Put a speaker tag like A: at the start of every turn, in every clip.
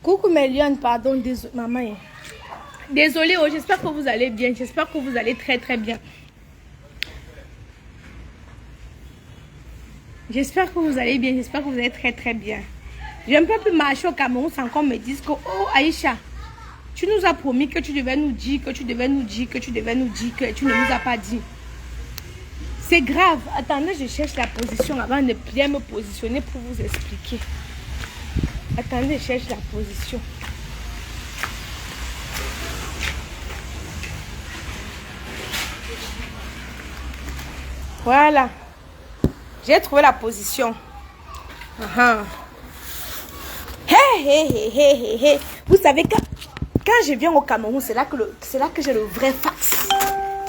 A: Coucou mes lions, pardon, désolé, maman. Désolée, oh, j'espère que vous allez bien. J'espère que vous allez très très bien. J'espère que vous allez bien. J'espère que vous allez très très bien. J'ai un peu pu marcher au Cameroun sans qu'on me dise que, oh Aïcha, tu nous as promis que tu devais nous dire, que tu devais nous dire, que tu devais nous dire, que tu ne nous as pas dit. C'est grave. Attendez, je cherche la position avant de bien me positionner pour vous expliquer. Attendez, je cherche la position. Voilà. J'ai trouvé la position. Hey. Vous savez, quand je viens au Cameroun, c'est là que j'ai le vrai fax.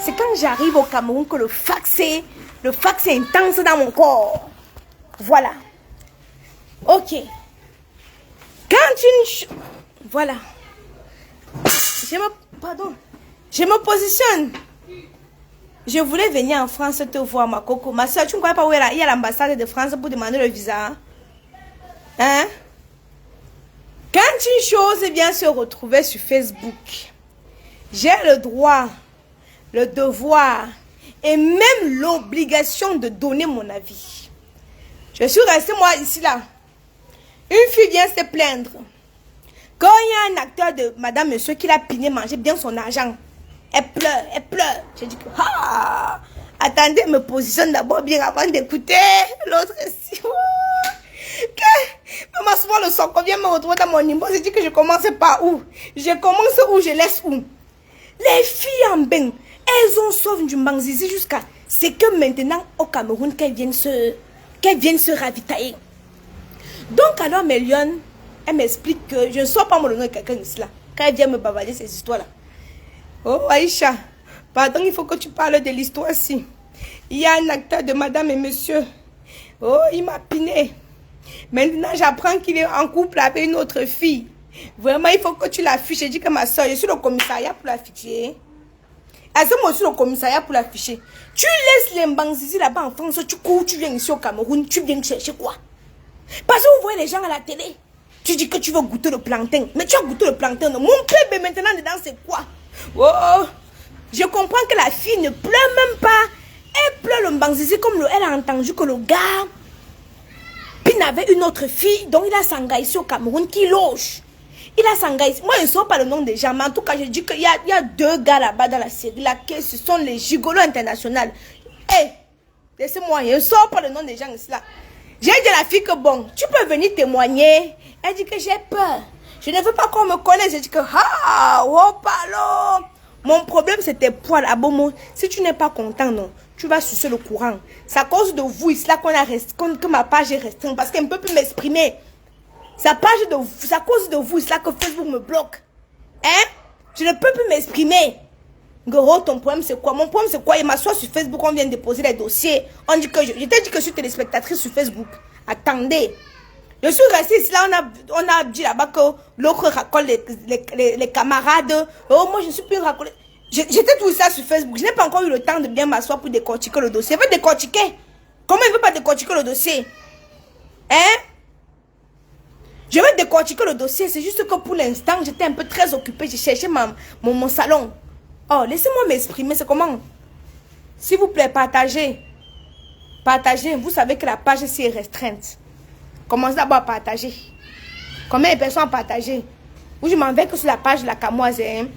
A: C'est quand j'arrive au Cameroun que le fax est intense dans mon corps. Voilà. Ok. Voilà. Je me positionne. Je voulais venir en France te voir, ma coco. Ma soeur, tu ne crois pas où il y a l'ambassade de France pour demander le visa? Hein? Quand une chose vient se retrouver sur Facebook, j'ai le droit, le devoir et même l'obligation de donner mon avis. Je suis restée, moi, ici, là. Une fille vient se plaindre. Quand il y a un acteur de madame, monsieur, qui l'a piné, manger bien son argent, elle pleure. J'ai dit que, attendez, me positionne d'abord bien avant d'écouter l'autre ici. Maman, souvent le son vient me retrouver dans mon niveau. J'ai dit que je commence par où? Je commence où, je laisse où? Les filles en bain, elles ont sauvé du Mbanzizi jusqu'à... C'est que maintenant, au Cameroun, qu'elles viennent se ravitailler. Donc alors, mes lions, elle m'explique que je ne sors pas mon nom de quelqu'un ici là. Quand elle vient me bavaler ces histoires-là. Oh Aïcha, pardon, il faut que tu parles de l'histoire-ci. Il y a un acteur de madame et monsieur. Oh, il m'a piné. Maintenant, j'apprends qu'il est en couple avec une autre fille. Vraiment, il faut que tu l'affiches. J'ai dit que ma soeur, je suis le commissariat pour l'afficher. Moi, je suis le commissariat pour l'afficher. Tu laisses les Mbanzizi là-bas en France, tu cours, tu viens ici au Cameroun, tu viens chercher quoi? Parce que vous voyez les gens à la télé. Tu dis que tu veux goûter le plantain. Mais tu as goûté le plantain. Mon bébé maintenant dedans, c'est quoi? Oh, je comprends que la fille ne pleure même pas. Elle pleure le Mbanzizi comme elle a entendu que le gars Pin avait une autre fille. Donc il a Sangha ici au Cameroun qui loge. Il a Sangha ici. Moi je ne sais pas le nom des gens. Mais en tout cas je dis qu'il y a deux gars là-bas dans la série. Là, ce sont les gigolos internationaux. Hé, laissez-moi. Je ne sais pas le nom des gens ici là. J'ai dit à la fille que bon, tu peux venir témoigner. Elle dit que j'ai peur. Je ne veux pas qu'on me connaisse. J'ai dit que palo. Mon problème c'était poil à bon. Si tu n'es pas content, non, tu vas sucer le courant. C'est à cause de vous ici là que ma page est restreinte parce qu'elle ne peut plus m'exprimer. C'est à cause de vous ici là que Facebook me bloque. Hein? Je ne peux plus m'exprimer. Gros, ton problème c'est quoi? Mon problème c'est quoi? Il m'assoit sur Facebook, on vient de déposer les dossiers. On dit que je t'ai dit que je suis téléspectatrice sur Facebook. Attendez. Je suis restée ici là, on a dit là-bas que l'autre racole les camarades. Oh, moi je ne suis plus racolée. J'étais tout ça sur Facebook. Je n'ai pas encore eu le temps de bien m'asseoir pour décortiquer le dossier. Elle veut décortiquer. Comment elle ne veut pas décortiquer le dossier? Hein? Je vais décortiquer le dossier. C'est juste que pour l'instant, j'étais un peu très occupée. J'ai cherché mon salon. Oh, laissez-moi m'exprimer, c'est comment? S'il vous plaît, partagez. Partagez, vous savez que la page ici est restreinte. Commencez d'abord à partager. Combien de personnes ont partagé? Ou je m'en vais que sur la page de la Camoise. Hein?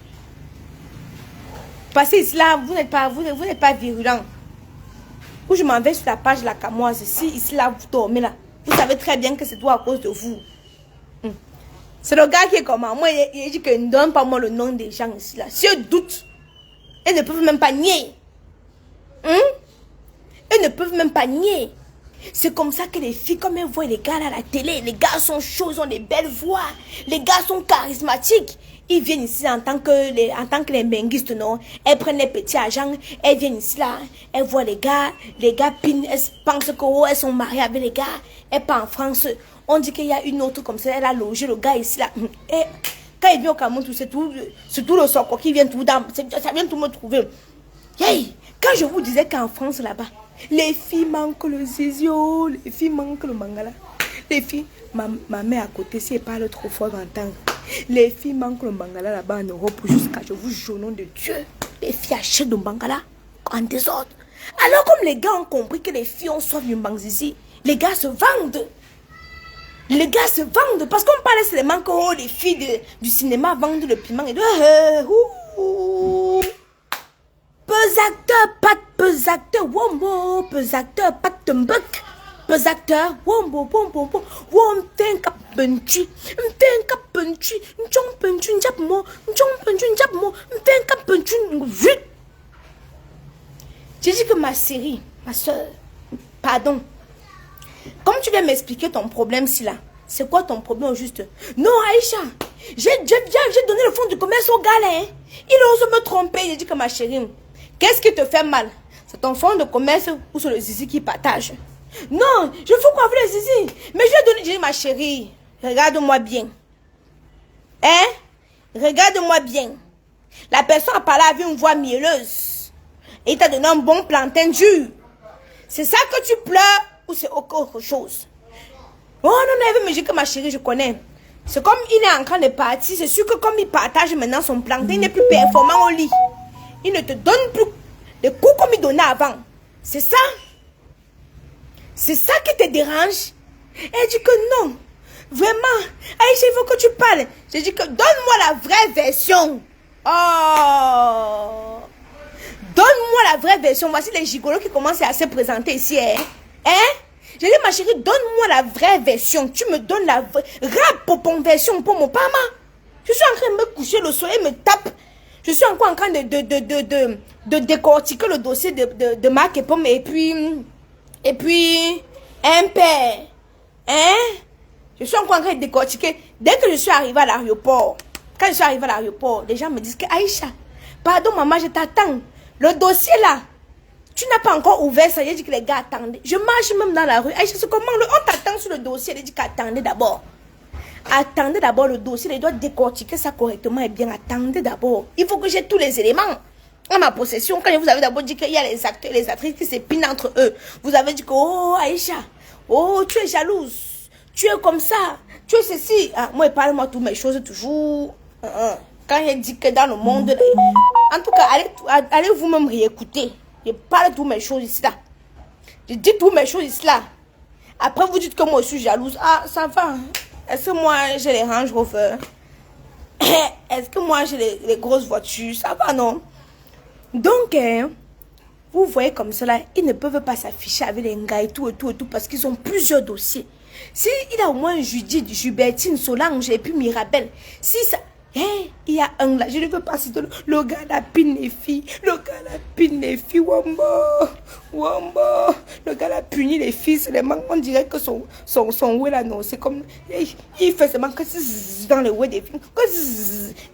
A: Parce que ici là, vous n'êtes pas virulent. Ou je m'en vais sur la page de la Camoise. Si ici là, vous dormez là. Vous savez très bien que c'est tout à cause de vous. C'est le gars qui est comment? Moi, il dit qu'il ne donne pas moi le nom des gens ici là. Si eux doutent, elles ne peuvent même pas nier. Elles ne peuvent même pas nier. C'est comme ça que les filles, comme elles voient les gars là à la télé, les gars sont chauds, ils ont des belles voix, les gars sont charismatiques. Ils viennent ici en tant que les benguistes, non? Elles prennent les petits agents, elles viennent ici là, elles voient les gars pinent, elles pensent que elles sont mariées avec les gars. Elles partent en France, on dit qu'il y a une autre comme ça, elle a logé le gars ici là. Et quand il vient au Cameroun, c'est tout le sort qui vient tout dans, ça vient tout me trouver. Hey, quand je vous disais qu'en France là-bas, les filles manquent le zizio, les filles manquent le mangala. Les filles, ma mère à côté, si elle parle trop fort, j'entends. Les filles manquent le Bangala là-bas en Europe jusqu'à, je vous jure au nom de Dieu, les filles achètent le Bangala en désordre. Alors comme les gars ont compris que les filles ont soif du Bangzizi, les gars se vendent. Les gars se vendent parce qu'on parle seulement que oh, les filles du cinéma vendent le piment et Pesacteur, pat pesacteur, wombo, pesacteur, pat tumbuk. Pesacteur, wombo, wombo, wom, tenka penchu, tenka penchu, njong penchu, njap mo, njong penchu, njap mo, tenka penchu, vite. J'ai dit que ma chérie, ma soeur, pardon. Comme tu viens m'expliquer ton problème, si là, c'est quoi ton problème au juste? Non, Aïcha, j'ai donné le fonds de commerce au gars là, hein. Il ose me tromper. J'ai dit que ma chérie, qu'est-ce qui te fait mal? C'est ton fonds de commerce ou c'est le zizi qui partage? Non, je fous quoi avec le zizi? Mais je lui ai donné, j'ai dit ma chérie, regarde-moi bien. Hein? Regarde-moi bien. La personne a parlé avec une voix mielleuse. Et il t'a donné un bon plantain dur. C'est ça que tu pleures ou c'est autre chose? Oh non, mais j'ai que ma chérie, je connais. C'est comme il est en train de partir. C'est sûr que comme il partage maintenant son plantain, il n'est plus performant au lit. Il ne te donne plus les coups comme il donnait avant. C'est ça? C'est ça qui te dérange? Elle dit que non. Vraiment. Aïcha, il faut que tu parles. J'ai dit que donne-moi la vraie version. Oh. Donne-moi la vraie version. Voici les gigolos qui commencent à se présenter ici. Hein? J'ai dit, ma chérie, donne-moi la vraie version. Tu me donnes la vraie. Rapopon version pour mon pama. Je suis en train de me coucher, le soleil me tape. Je suis encore en train de décortiquer le dossier de Marc et Pomme. Et puis, un père. Hein? Je suis encore en train de décortiquer. Dès que je suis arrivée à l'aéroport, quand je suis arrivée à l'aéroport, les gens me disent que Aïcha, pardon maman, je t'attends. Le dossier là, tu n'as pas encore ouvert ça. J'ai dit que les gars attendaient. Je marche même dans la rue. Aïcha, c'est comment? On t'attend sur le dossier. Elle dit qu'attendez d'abord. Attendez d'abord le dossier. Il doit décortiquer ça correctement et bien. Attendez d'abord. Il faut que j'ai tous les éléments à ma possession. Quand vous avez d'abord dit qu'il y a les acteurs et les actrices qui s'épinent entre eux. Vous avez dit que, oh Aïcha, oh tu es jalouse. Tu es comme ça. Tu es ceci. Ah, moi, parle-moi toutes mes choses toujours. Quand j'ai dit que dans le monde... En tout cas, allez vous-même réécouter. Je parle toutes mes choses ici là. Je dis toutes mes choses ici là. Après, vous dites que moi je suis jalouse. Ah, ça va. Est-ce que moi j'ai les Range Rover? Est-ce que moi j'ai les grosses voitures? Ça va, non? Donc, vous voyez comme cela, ils ne peuvent pas s'afficher avec les gars et tout parce qu'ils ont plusieurs dossiers. Si il a au moins Judith, Jubertine, Solange et puis Mirabelle, si ça... il y a un là, je ne veux pas citer le gars la pine les filles, le gars la pine les filles, Wombo, le gars la punit les filles, seulement on dirait que son ouais là non, c'est comme, il fait seulement que dans le ouais des filles,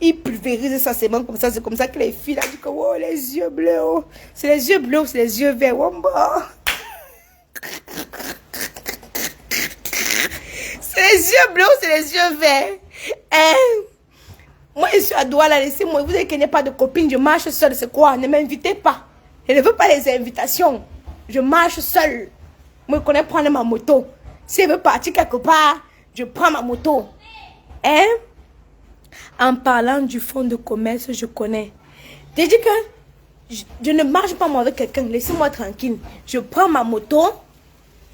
A: il pulvérise ça seulement comme ça, c'est comme ça que les filles là disent que oh les yeux bleus, oh. C'est les yeux bleus, c'est les yeux verts, Wombo. C'est les yeux bleus, c'est les yeux verts, Moi, je suis à Douala, laissez-moi. Vous savez qu'il n'y a pas de copine, je marche seule. C'est quoi? Ne m'invitez pas. Je ne veux pas les invitations. Je marche seule. Moi, je connais prendre ma moto. Si elle veut partir quelque part, je prends ma moto. En parlant du fonds de commerce, je connais. J'ai dit que je ne marche pas moi avec quelqu'un. Laissez-moi tranquille. Je prends ma moto.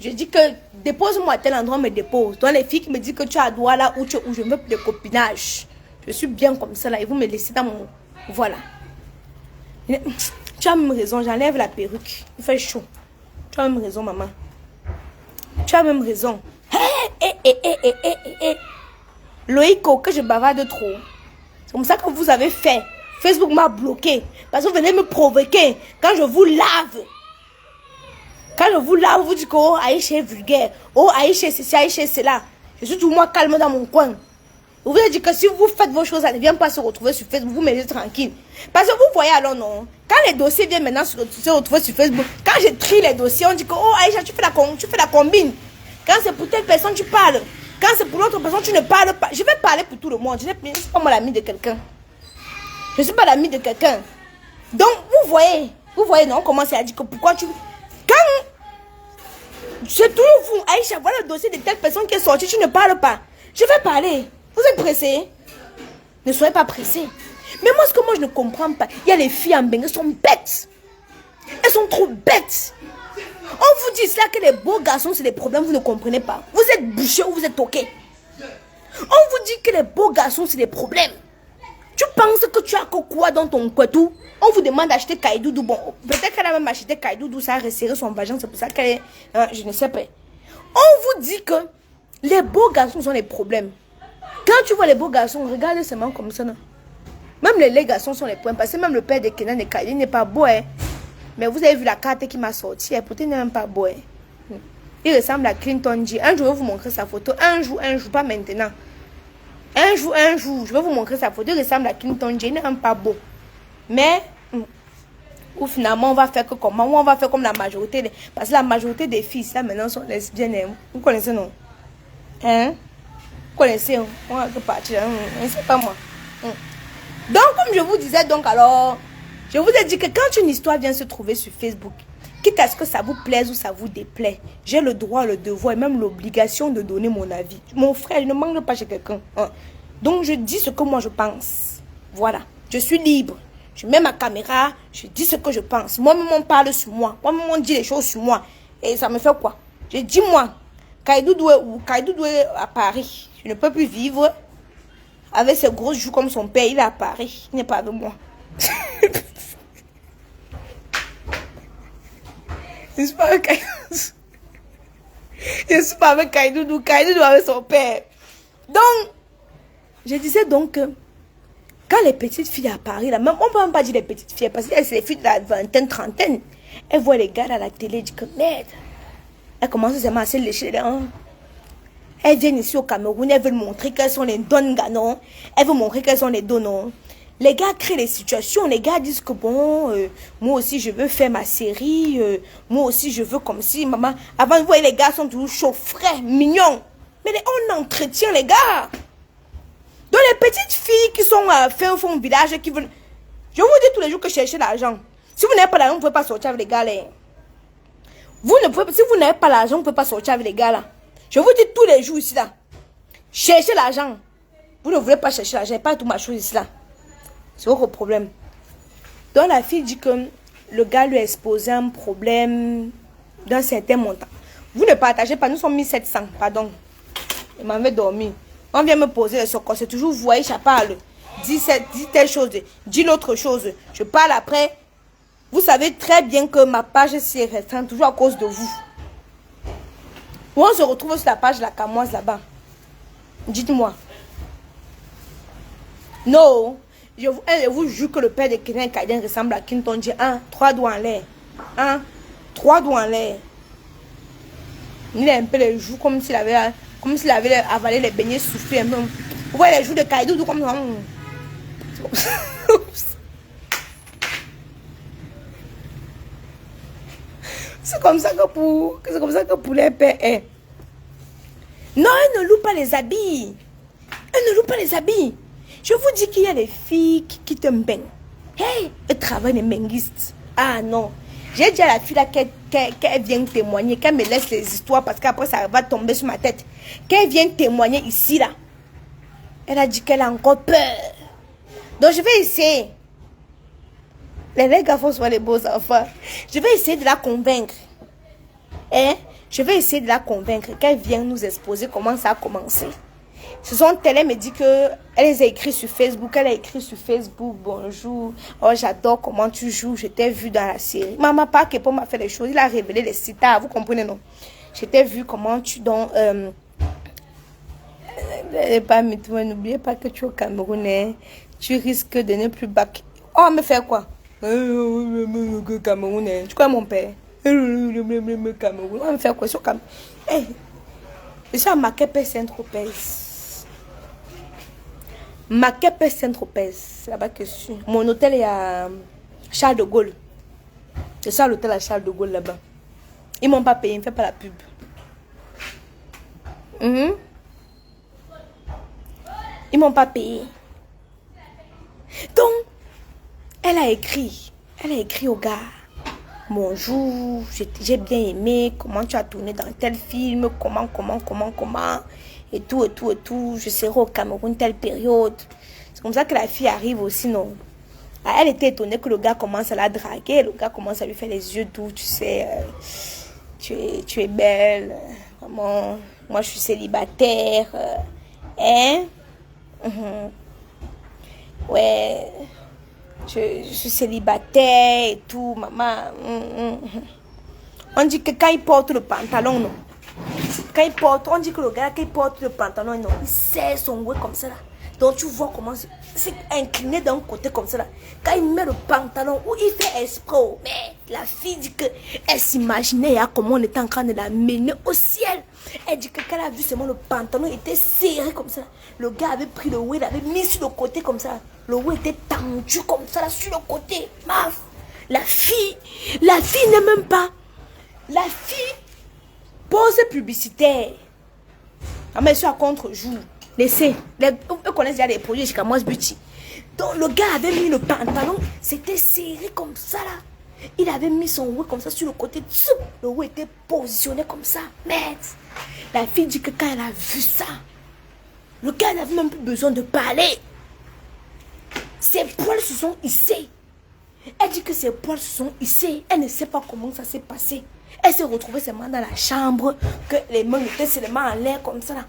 A: Je dis que dépose-moi à tel endroit, me dépose. Toi, les filles qui me disent que tu es à Douala où je veux plus de copinage. Je suis bien comme ça là et vous me laissez dans mon... Voilà. Tu as même raison, j'enlève la perruque. Il fait chaud. Tu as même raison, maman. Tu as même raison. Loïco, que je bavarde trop. C'est comme ça que vous avez fait. Facebook m'a bloqué. Parce que vous venez me provoquer. Quand je vous lave. Quand je vous lave, vous dites que oh, Aïcha est vulgaire. Oh, Aïcha, c'est ça, Aïcha, c'est là. Je suis tout moi calme dans mon coin. Vous voulez dire que si vous faites vos choses, ça ne vient pas se retrouver sur Facebook, vous mettez tranquille. Parce que vous voyez alors non. Quand les dossiers viennent maintenant se retrouver sur Facebook, quand je trie les dossiers, on dit que oh Aïcha, tu fais la combine. Quand c'est pour telle personne, tu parles. Quand c'est pour l'autre personne, tu ne parles pas. Je vais parler pour tout le monde. Je ne suis pas moi l'ami de quelqu'un. Je ne suis pas l'ami de quelqu'un. Donc, vous voyez non, comment c'est à dire que pourquoi tu... Quand c'est toujours vous, Aïcha, voilà le dossier de telle personne qui est sortie, tu ne parles pas. Je vais parler. Vous êtes pressé? Ne soyez pas pressés. Mais moi, ce que moi je ne comprends pas, il y a les filles en Beng, elles sont bêtes. Elles sont trop bêtes. On vous dit cela que les beaux garçons, c'est des problèmes, vous ne comprenez pas. Vous êtes bouché ou vous êtes toqué. On vous dit que les beaux garçons, c'est des problèmes. Tu penses que tu as quoi dans ton kouetou? On vous demande d'acheter Kaidoudou. Bon, peut-être qu'elle a même acheté Kaidoudou, ça a resserré son vagin, c'est pour ça qu'elle est... je ne sais pas. On vous dit que les beaux garçons sont des problèmes. Quand tu vois les beaux garçons, regarde seulement comme ça. Non? Même les garçons sont les problèmes. Parce que même le père de Kenan et Kaidi n'est pas beau. Hein? Mais vous avez vu la carte qui m'a sorti. Pourtant, il n'est même pas beau. Hein? Il ressemble à Clinton J. Un jour, je vais vous montrer sa photo. Un jour, pas maintenant. Un jour, je vais vous montrer sa photo. Il ressemble à Clinton J. Il n'est même pas beau. Mais, ou finalement, on va faire que comment? On va faire comme la majorité. Parce que la majorité des filles, là, maintenant, sont lesbiennes. Vous connaissez, non? Hein? Vous connaissez? On va partir. C'est pas moi. Donc, comme je vous disais, donc, alors, je vous ai dit que quand une histoire vient se trouver sur Facebook, quitte à ce que ça vous plaise ou ça vous déplaît, j'ai le droit, le devoir et même l'obligation de donner mon avis. Mon frère, je ne manque pas chez quelqu'un. Donc, je dis ce que moi je pense. Voilà. Je suis libre. Je mets ma caméra, je dis ce que je pense. Moi-même, on parle sur moi. Moi-même, on dit les choses sur moi. Et ça me fait quoi? Je dis, moi, Kaidoudou est où? Kaidoudou est à Paris. Je ne peux plus vivre avec ses grosses joues comme son père. Il est à Paris. Il n'est pas avec moi. Je ne suis pas avec Kaidoudou. Je ne suis pas avec Kaidoudou. Kaidoudou avec son père. Donc, je disais donc que quand les petites filles à Paris, là, même, on ne peut même pas dire les petites filles, parce que c'est les filles de la vingtaine, trentaine, elles voient les gars à la télé, elles disent que merde. Elles commencent à se lécher les dents. Elles viennent ici au Cameroun, elles veulent montrer qu'elles sont les dons gagnants. Elles veulent montrer qu'elles sont les donnants. Les gars créent des situations, les gars disent que bon, moi aussi je veux faire ma série, moi aussi je veux comme si, maman. Avant, vous voyez, les gars sont toujours chauds, frais, mignons. Mais on entretient les gars. Donc les petites filles qui sont au fond du village, qui veulent... Je vous dis tous les jours que cherchez l'argent. Si vous n'avez pas l'argent, vous ne pouvez pas sortir avec les gars là. Si vous n'avez pas l'argent, vous ne pouvez pas sortir avec les gars là. Je vous dis tous les jours ici là. Cherchez l'argent. Vous ne voulez pas chercher l'argent, pas tout ma chose ici là. C'est votre problème. Donc la fille dit que le gars lui a exposé un problème d'un certain montant. Vous ne partagez pas, nous sommes 1700, pardon. Il m'avait dormi. On vient me poser le secours, c'est toujours vous voyez, je parle. Dis telle chose, dis l'autre chose. Je parle après. Vous savez très bien que ma page s'y restreint toujours à cause de vous. Où on se retrouve sur la page de la Camoise là-bas. Dites-moi. Non. Je vous jure que le père de Kenan Kaiden ressemble à Clinton J. 3 doigts en l'air. 3 doigts en l'air. Il a un peu les joues comme s'il avait avalé les beignets soufflés un peu. Vous voyez les joues de Kaidoudou comme ça. C'est comme ça que pour les pères est. Non, elle ne loue pas les habits. Elle ne loue pas les habits. Je vous dis qu'il y a des filles qui te baignent. Hey, elles travaillent les menguistes. Ah non. J'ai dit à la fille là qu'elle vienne témoigner, qu'elle me laisse les histoires parce qu'après ça va tomber sur ma tête. Qu'elle vienne témoigner ici là. Elle a dit qu'elle a encore peur. Donc je vais essayer. Les garçons sont les beaux enfants. Je vais essayer de la convaincre. Hein? Je vais essayer de la convaincre qu'elle vienne nous exposer comment ça a commencé. Ce sont elle me dit que elle les a écrit sur Facebook. Elle a écrit sur Facebook, bonjour. Oh, j'adore comment tu joues. Je t'ai vu dans la série. Maman, pas que pour m'a fait les choses. Il a révélé les citats. Vous comprenez, non? Je t'ai vu comment tu donc. N'oubliez pas que tu es au Cameroun. Hein. Tu risques de ne plus bac. Oh, me faire quoi? Cameroun. Tu connais mon père? Cameroun. On va me faire quoi sur Cameroun? Hey. Je suis à Makepe Saint-Tropez. Makepe Saint-Tropez. C'est là-bas que je suis. Mon hôtel est à Charles de Gaulle. Je suis à l'hôtel à Charles de Gaulle là-bas. Ils m'ont pas payé, ils ne font pas la pub. Ils m'ont pas payé. Donc, elle a écrit au gars. Bonjour, j'ai bien aimé comment tu as tourné dans tel film, comment, et tout. Je serai au Cameroun telle période. comme ça que la fille arrive aussi, non? Ah, elle était étonnée que le gars commence à la draguer. Le gars commence à lui faire les yeux doux, tu sais. Tu es belle. Vraiment, moi, je suis célibataire. Hein? Ouais. Je suis célibataire et tout, maman. On dit que quand il porte le pantalon, non. Quand il porte, on dit que le gars, quand il porte le pantalon, non, il serre son oué comme ça là. Donc tu vois comment c'est incliné d'un côté comme ça là. Quand il met le pantalon, où il fait exprès, mais la fille dit que elle s'imaginait comment on était en train de la mener au ciel. Elle dit que quand elle a vu seulement le pantalon était serré comme ça. Le gars avait pris le oué, l'avait mis sur le côté comme ça. Le oué était tendu comme ça là, sur le côté. Maf. La fille n'est même pas. La fille pose publicitaire. Ah mais sur à contre-jour. Laissez. Eux connaissent déjà les produits chez Camoise Beauty. Donc le gars avait mis le pantalon. C'était serré comme ça là. Il avait mis son oué comme ça sur le côté. Le oué était positionné comme ça. Mais la fille dit que quand elle a vu ça, le gars n'avait même plus besoin de parler. Ses poils se sont hissés. Elle dit que ses poils se sont hissés. Elle ne sait pas comment ça s'est passé. Elle s'est retrouvée seulement dans la chambre, que les mains étaient seulement en l'air comme ça là.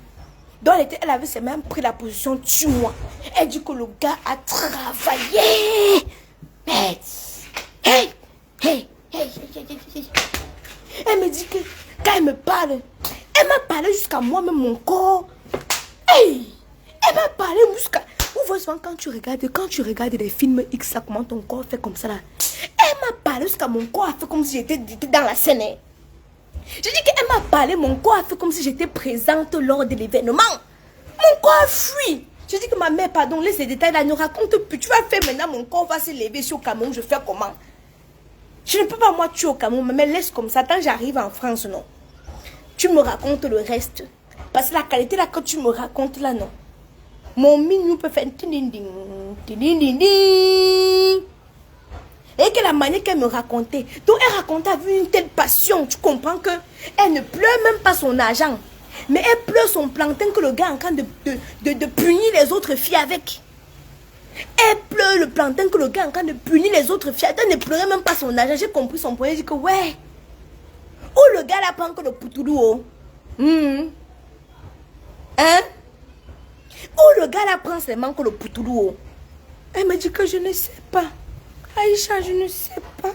A: Donc elle avait seulement pris la position tue-moi. Elle dit que le gars a travaillé. Mais, hey. Elle me dit que quand elle me parle, elle m'a parlé jusqu'à moi-même, mon corps. Hey, elle m'a parlé jusqu'à... Vous voyez souvent quand tu regardes les films X là, comment ton corps fait comme ça là. Elle m'a parlé jusqu'à mon corps a fait comme si j'étais dans la scène. Je dis qu'elle m'a parlé, mon corps a fait comme si j'étais présente lors de l'événement. Mon corps a fui. Je dis que ma mère, pardon, laisse les détails là, ne raconte plus. Tu vas faire maintenant, mon corps va se lever sur le Cameroun, je fais comment? Je ne peux pas moi tuer au Cameroun, mais laisse comme ça, tant j'arrive en France, non. Tu me racontes le reste. Parce que la qualité là que tu me racontes là, non. Mon mignon peut faire et que la manière qu'elle me racontait. Donc elle racontait avec une telle passion. Tu comprends que elle ne pleure même pas son argent. Mais elle pleure son plantain que le gars est en train de punir les autres filles avec. Elle pleure le plantain que le gars est en train de punir les autres filles. Elle ne pleurait même pas son argent. J'ai compris son point. J'ai dit que ouais. Oh le gars là prend que le poutoulou. Oh. Hein? Oh le gars là prend seulement que le poutoulou. Oh. Elle me dit que je ne sais pas. Aïcha, je ne sais pas.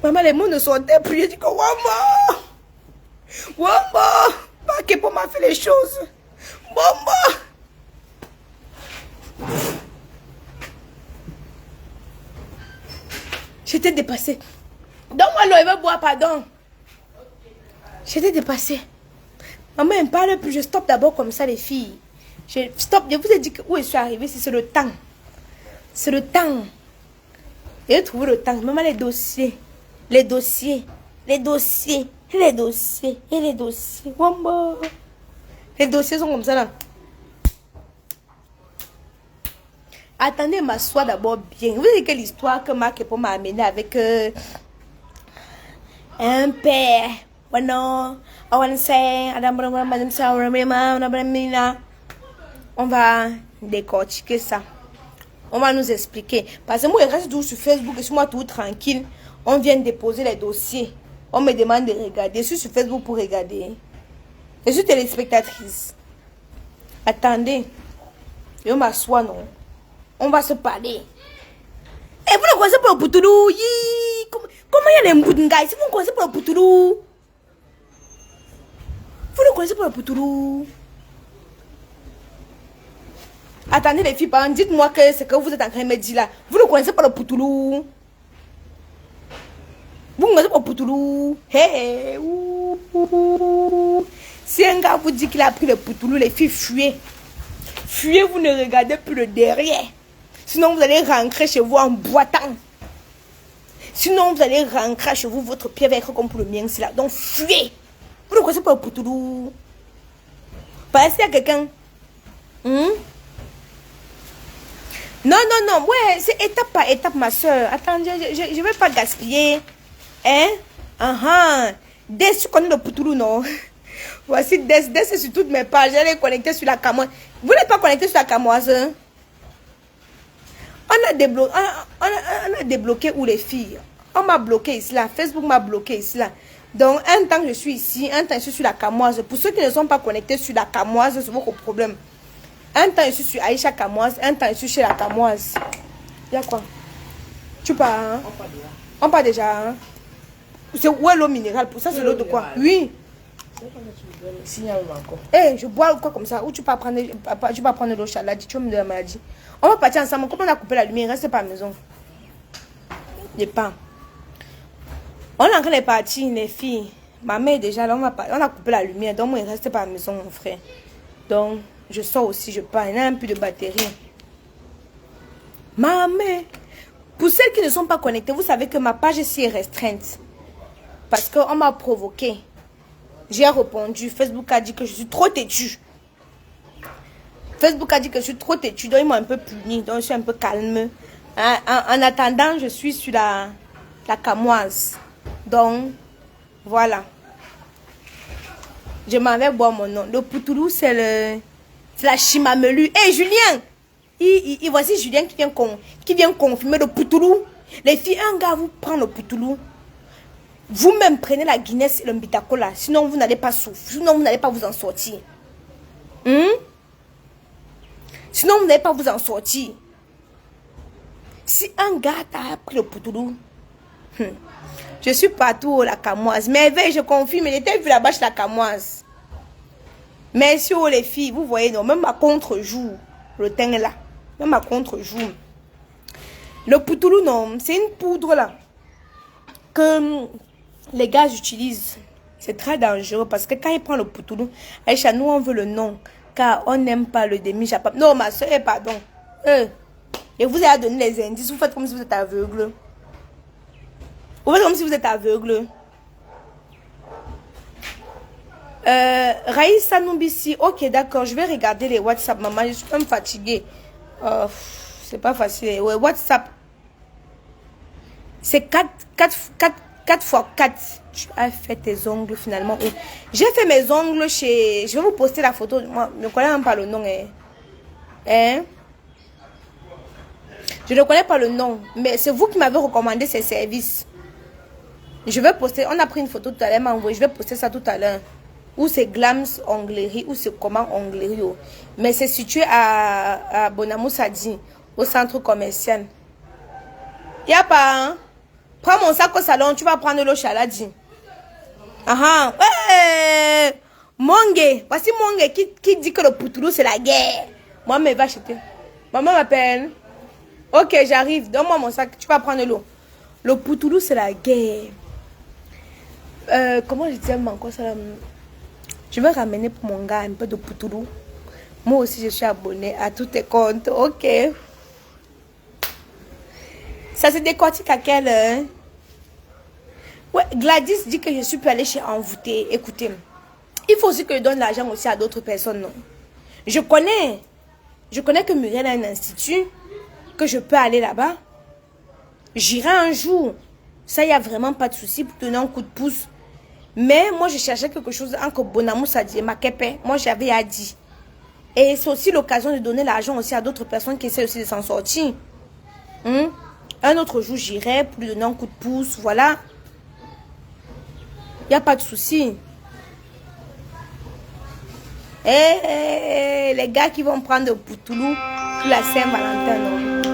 A: Maman, les mots ne sortaient plus. Je dis que Wamba, pas que pour m'a fait les choses. Wamba. J'étais dépassée. Donne-moi l'eau, elle veut boire, pardon. J'étais dépassée. Maman, elle ne parle plus. Je stoppe d'abord comme ça, les filles. Je vous ai dit que où je suis arrivée, c'est le temps. C'est le temps. J'ai trouvé le temps. Maman, les dossiers. Wamba. Les dossiers sont comme ça là. Attendez, m'asseoir d'abord bien. Vous savez quelle histoire que Marc Epo m'a amené avec un père. Bueno, on va décortiquer ça. On va nous expliquer. Parce que moi, je reste toujours sur Facebook et sur moi tout tranquille. On vient déposer les dossiers. On me demande de regarder. Je suis sur Facebook pour regarder. Je suis téléspectatrice. Attendez. Je m'assois, non? On va se parler. Et vous ne connaissez pas le Poutoulou? Comment il y a les Mboudinga ici? Vous ne connaissez pas le Poutoulou? Vous ne connaissez pas le Poutoulou? Attendez les filles, dites-moi que c'est que vous êtes en train de me dire là. Vous ne connaissez pas le Poutoulou? Vous ne connaissez pas le Poutoulou? Hey, si un gars vous dit qu'il a pris le Poutoulou, les filles, fuyez. Fuyez, vous ne regardez plus le derrière. Sinon, vous allez rentrer chez vous en boitant. Sinon, vous allez rentrer chez vous, votre pied va être comme pour le mien, c'est là. Donc, fuyez. Vous ne connaissez pas le Poutoulou? Parce qu'il y a quelqu'un. Non. Ouais, c'est étape par étape, ma soeur. Attendez, je ne vais pas gaspiller. Hein? Dès que tu connais le Poutoulou, non? Voici Des sur toutes mes pages. Elle est connectée sur la camoise. Vous n'êtes pas connecté sur la camoise, hein? On a débloqué où les filles? On m'a bloqué ici là. Facebook m'a bloqué ici là. Donc, un temps je suis ici, un temps je suis sur la camoise. Pour ceux qui ne sont pas connectés sur la camoise, c'est votre problème. Un temps je suis sur Aïcha Camoise, un temps je suis chez la camoise. Il y a quoi? Tu pars, hein? On part déjà, hein? C'est où est l'eau minérale? Pour ça, c'est l'eau de quoi? Oui. Eh, je bois quoi comme ça? Ou tu peux prendre l'eau chalade? Tu vas me donner la maladie. On va partir ensemble. Comme on a coupé la lumière, reste pas à la maison. Les pains. On est en train de partir, les filles. Ma mère est déjà là. On a coupé la lumière. Donc, moi, il reste pas à la maison, mon frère. Donc, je sors aussi, je pars. Il y a un peu de batterie. Ma mère. Pour celles qui ne sont pas connectées, vous savez que ma page ici est restreinte. Parce qu'on m'a provoqué. J'ai répondu. Facebook a dit que je suis trop têtue. Facebook a dit que je suis trop têtue. Donc, ils m'ont un peu puni. Donc, je suis un peu calme. En attendant, je suis sur la camoise. Donc, voilà. Je m'en vais boire mon nom. Le poutoulou, c'est la chimamelu. Hé, hey, Julien! Voici Julien qui vient confirmer le poutoulou. Les filles, un gars vous prend le poutoulou. Vous-même prenez la Guinness et le Mbitacola. Sinon, vous n'allez pas souffrir. Sinon, vous n'allez pas vous en sortir. Sinon, vous n'allez pas vous en sortir. Si un gars t'a pris le poutoulou, je suis partout la camoise. Mais je confirme, j'étais vu là-bas chez la camoise. Merci aux les filles, vous voyez, non, même à contre-jour, le teint est là. Même à contre-jour. Le poutoulou, non, c'est une poudre là que les gars utilisent. C'est très dangereux parce que quand ils prennent le poutoulou, Aïcha, nous on veut le nom car on n'aime pas le demi-japap. Non, ma soeur, pardon. Et vous avez donné les indices, vous faites comme si vous êtes aveugle. Vous faites comme si vous êtes aveugle. Raïssa Noubissi, ok, d'accord, je vais regarder les WhatsApp, maman, je suis quand même fatiguée. C'est pas facile. Ouais, WhatsApp, c'est 4 fois 4. Tu as fait tes ongles finalement. J'ai fait mes ongles chez... Je vais vous poster la photo. Moi, je ne connais même pas le nom. Je ne connais pas le nom. Mais c'est vous qui m'avez recommandé ces services. Je vais poster. On a pris une photo tout à l'heure. Je vais poster ça tout à l'heure. Ou c'est Glams Onglerie. Ou c'est comment Onglerie. Mais c'est situé à Bonamou Sadi. Au centre commercial. Il n'y a pas... Hein? Prends mon sac au salon. Tu vas prendre l'eau chaladi. Ah ouais. Monge. Voici Monge qui dit que le poutoulou c'est la guerre. Moi, mais va acheter. Maman m'appelle. Ok, j'arrive. Donne-moi mon sac. Tu vas prendre l'eau. Le poutoulou c'est la guerre. Comment je dis encore ça là? Je vais ramener pour mon gars un peu de poutoulou. Moi aussi, je suis abonnée à tous tes comptes. Ok. Ça se décortique à quelle heure? Ouais, Gladys dit que je suis pu aller chez Envoûté. Écoutez, il faut aussi que je donne l'argent aussi à d'autres personnes, non? Je connais que Muriel a un institut, que je peux aller là-bas. J'irai un jour. Ça, il n'y a vraiment pas de souci pour donner un coup de pouce. Mais moi, je cherchais quelque chose entre Bonamou Sadi et Makepe. Moi, j'avais à dire. Et c'est aussi l'occasion de donner l'argent aussi à d'autres personnes qui essaient aussi de s'en sortir. Un autre jour, j'irai pour lui donner un coup de pouce. Voilà. Il n'y a pas de souci. Les gars qui vont prendre le poutoulou pour la Saint-Valentin, non?